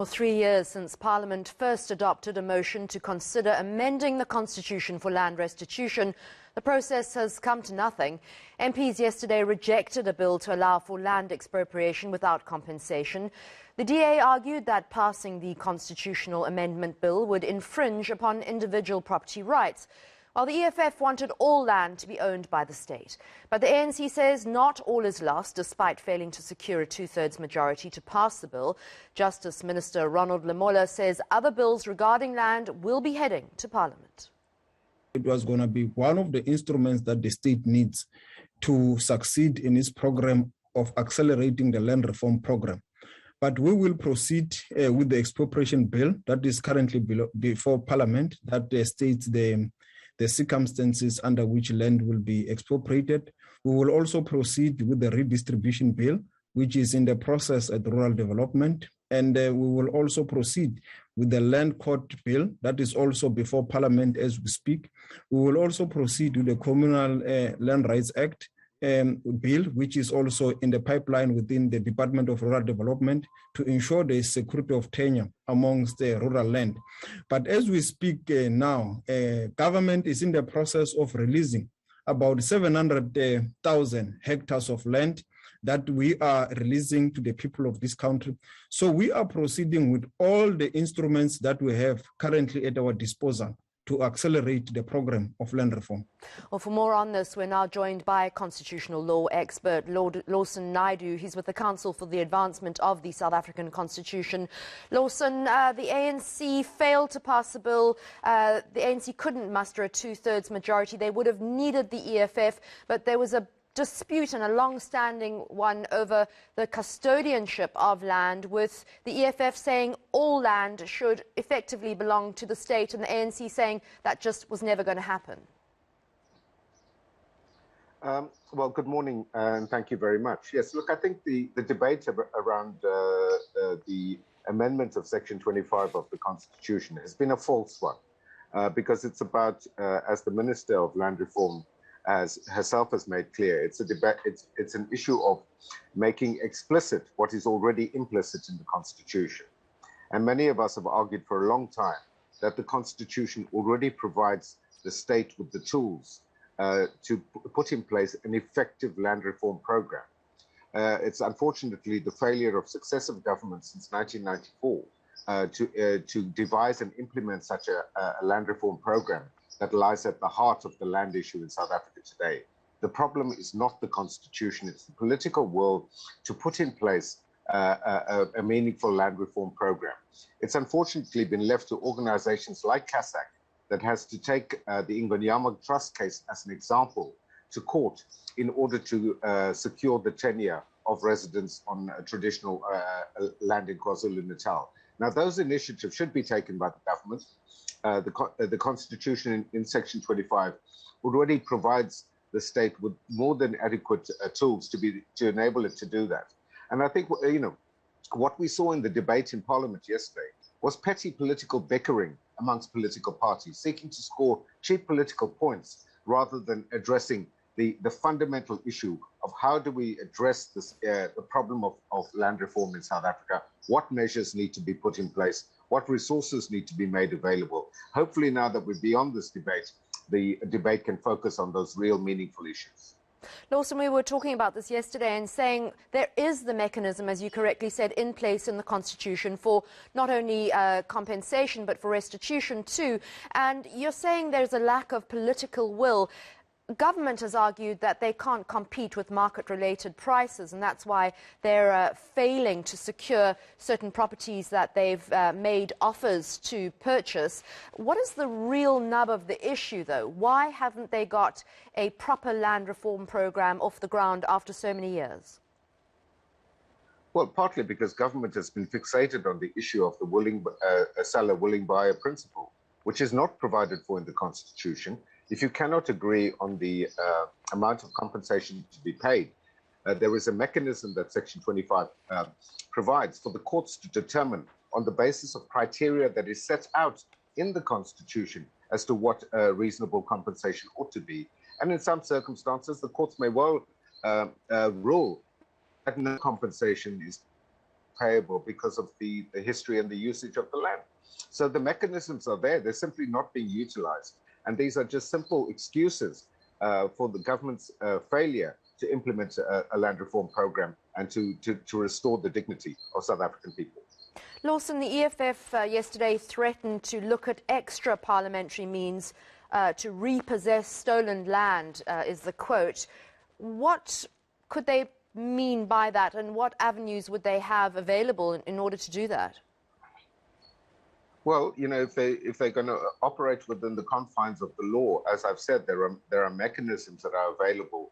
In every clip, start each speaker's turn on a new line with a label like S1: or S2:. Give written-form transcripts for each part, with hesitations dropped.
S1: For 3 years since Parliament first adopted a motion to consider amending the Constitution for land restitution, the process has come to nothing. MPs yesterday rejected a bill to allow for land expropriation without compensation. The DA argued that passing the constitutional amendment bill would infringe upon individual property rights, while the EFF wanted all land to be owned by the state. But the ANC says not all is lost, despite failing to secure a two-thirds majority to pass the bill. Justice Minister Ronald Lamola says other bills regarding land will be heading to Parliament.
S2: It was going to be one of the instruments that the state needs to succeed in its program of accelerating the land reform program. But we will proceed with the expropriation bill that is currently before Parliament, that states the circumstances under which land will be expropriated. We will also proceed with the redistribution bill, which is in the process at rural development. And we will also proceed with the land court bill that is also before Parliament as we speak. We will also proceed with the Communal Land Rights Act bill, which is also in the pipeline within the Department of Rural Development to ensure the security of tenure amongst the rural land. But as we speak now, government is in the process of releasing about 700,000 hectares of land that we are releasing to the people of this country. So we are proceeding with all the instruments that we have currently at our disposal to accelerate the program of land reform.
S1: Well, for more on this, we're now joined by constitutional law expert Lawson Naidoo. He's with the Council for the Advancement of the South African Constitution. Lawson, the ANC failed to pass the bill. The ANC couldn't muster a two-thirds majority. They would have needed the EFF, but there was a dispute, and a long-standing one, over the custodianship of land, with the EFF saying all land should effectively belong to the state and the ANC saying that just was never going to happen.
S3: Well, good morning and thank you very much. Yes, look, I think the debate around the amendment of Section 25 of the Constitution has been a false one because it's about, as the Minister of Land Reform herself has made clear, it's a debate. It's an issue of making explicit what is already implicit in the Constitution. And many of us have argued for a long time that the Constitution already provides the state with the tools to put in place an effective land reform program. It's unfortunately the failure of successive governments since 1994 to devise and implement such a land reform program that lies at the heart of the land issue in South Africa today. The problem is not the Constitution, it's the political will to put in place a meaningful land reform program. It's unfortunately been left to organizations like Casac that has to take the Ingonyama Trust case as an example to court in order to secure the tenure of residents on traditional land in KwaZulu-Natal. Now, those initiatives should be taken by the government. The Constitution in Section 25 already provides the state with more than adequate tools to enable it to do that. And I think, what we saw in the debate in Parliament yesterday was petty political bickering amongst political parties, seeking to score cheap political points rather than addressing the fundamental issue of how do we address this, the problem of land reform in South Africa, what measures need to be put in place, what resources need to be made available. Hopefully now that we're beyond this debate, the debate can focus on those real meaningful issues.
S1: Lawson, we were talking about this yesterday and saying there is the mechanism, as you correctly said, in place in the Constitution for not only compensation but for restitution too. And you're saying there's a lack of political will. Government has argued that they can't compete with market-related prices, and that's why they're failing to secure certain properties that they've made offers to purchase. What is the real nub of the issue, though? Why haven't they got a proper land reform program off the ground after so many years?
S3: Well, partly because government has been fixated on the issue of the willing seller, willing buyer principle, which is not provided for in the Constitution. If you cannot agree on the amount of compensation to be paid, there is a mechanism that Section 25 provides for the courts to determine on the basis of criteria that is set out in the Constitution as to what reasonable compensation ought to be. And in some circumstances, the courts may well rule that no compensation is payable because of the history and the usage of the land. So the mechanisms are there, they're simply not being utilized. And these are just simple excuses for the government's failure to implement a land reform program and to restore the dignity of South African people.
S1: Lawson, the EFF yesterday threatened to look at extra parliamentary means to repossess stolen land, is the quote. What could they mean by that, and what avenues would they have available in order to do that?
S3: Well, you know, if they're going to operate within the confines of the law, as I've said, there are mechanisms that are available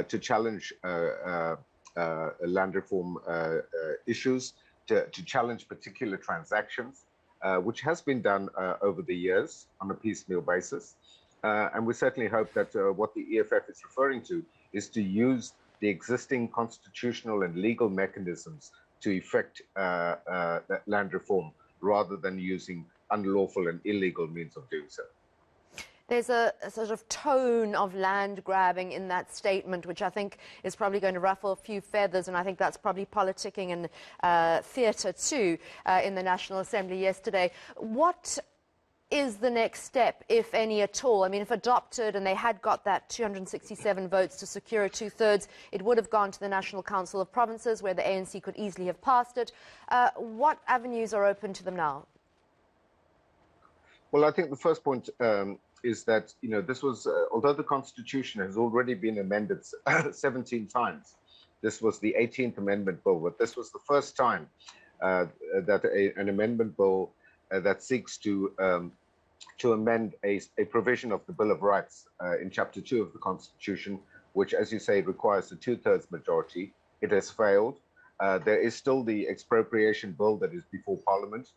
S3: to challenge land reform issues, to challenge particular transactions, which has been done over the years on a piecemeal basis. And we certainly hope that what the EFF is referring to is to use the existing constitutional and legal mechanisms to effect land reform, rather than using unlawful and illegal means of doing so.
S1: There's a sort of tone of land grabbing in that statement, which I think is probably going to ruffle a few feathers, and I think that's probably politicking and theatre too in the National Assembly yesterday. What is the next step, if any at all? I mean, if adopted and they had got that 267 votes to secure a two-thirds, it would have gone to the National Council of Provinces, where the ANC could easily have passed it. What avenues are open to them now?
S3: Well, I think the first point is that, you know, this was, although the Constitution has already been amended 17 times, this was the 18th Amendment Bill, but this was the first time that an amendment bill that seeks to amend a provision of the Bill of Rights in Chapter 2 of the Constitution, which, as you say, requires a two-thirds majority. It has failed. There is still the expropriation bill that is before Parliament,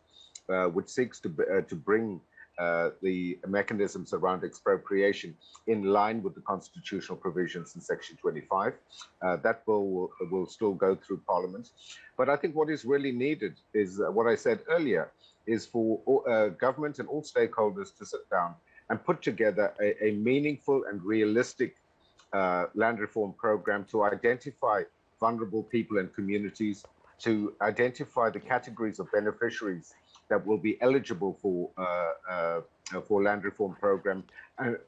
S3: which seeks to bring the mechanisms around expropriation in line with the constitutional provisions in Section 25. That bill will still go through Parliament. But I think what is really needed is what I said earlier, is for government and all stakeholders to sit down and put together a meaningful and realistic land reform program to identify vulnerable people and communities, to identify the categories of beneficiaries that will be eligible for land reform program,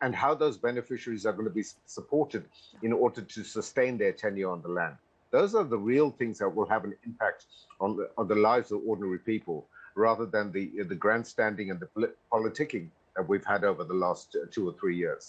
S3: and how those beneficiaries are going to be supported in order to sustain their tenure on the land. Those are the real things that will have an impact on the lives of ordinary people, rather than the grandstanding and the politicking that we've had over the last 2 or 3 years.